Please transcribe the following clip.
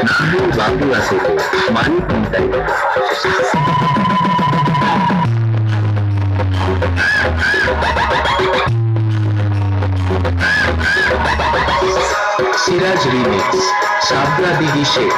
Nahal बाकी আছে তো মানি কোনটাই সিরাজ রিমিক্স সাবরা দিদি শেখ